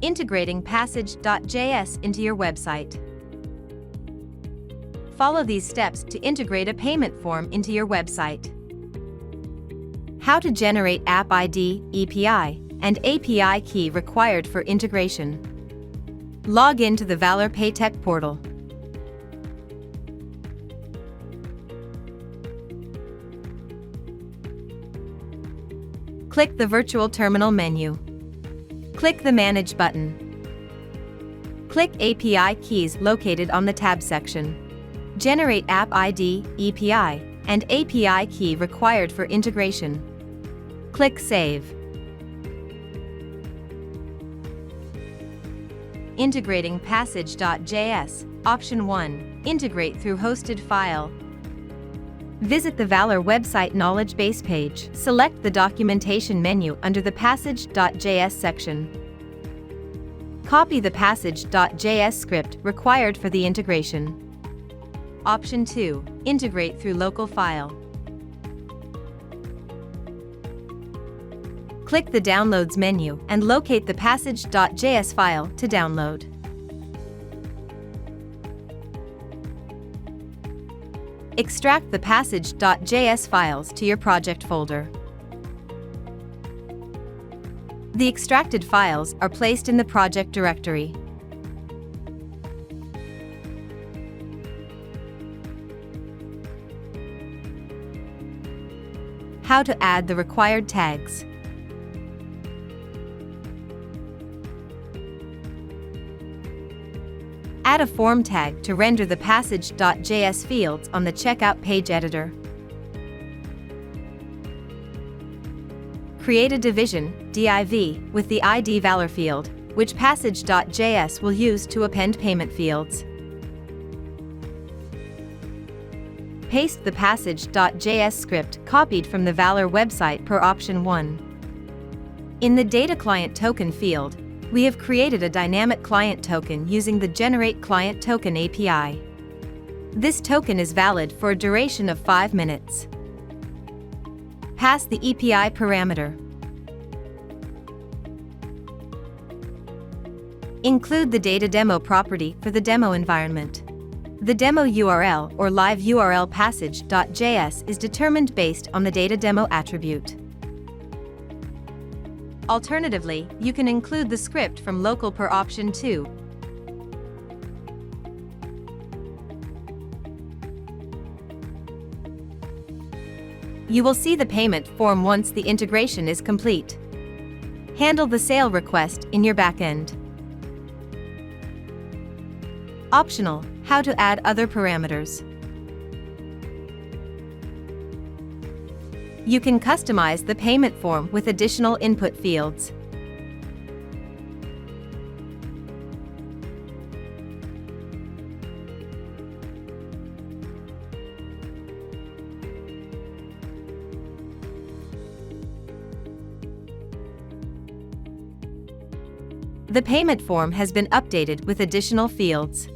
Integrating Passage.JS into your website. Follow these steps to integrate a payment form into your website. How to generate app ID, API, and API key required for integration. Log into the Valor PayTech portal. Click the Virtual Terminal menu. Click the Manage button. Click API keys located on the tab section. Generate app ID, API, and API key required for integration. Click Save. Integrating Passage.JS. Option 1. Integrate through hosted file. Visit the Valor website knowledge base page. Select the documentation menu under the Passage.JS section. Copy the Passage.JS script required for the integration. Option 2. Integrate through local file. Click the Downloads menu and locate the Passage.JS file to download. Extract the Passage.JS files to your project folder. The extracted files are placed in the project directory. How to add the required tags. Add a form tag to render the Passage.JS fields on the checkout page editor. Create a division, div, with the ID Valor field, which Passage.JS will use to append payment fields. Paste the Passage.JS script copied from the Valor website per option 1. In the Data Client Token field, we have created a dynamic client token using the Generate Client Token API. This token is valid for a duration of 5 minutes. Pass the API parameter. Include the data demo property for the demo environment. The demo URL or live URL Passage.JS is determined based on the data demo attribute. Alternatively, you can include the script from local per option 2. You will see the payment form once the integration is complete. Handle the sale request in your backend. Optional: how to add other parameters. You can customize the payment form with additional input fields. The payment form has been updated with additional fields.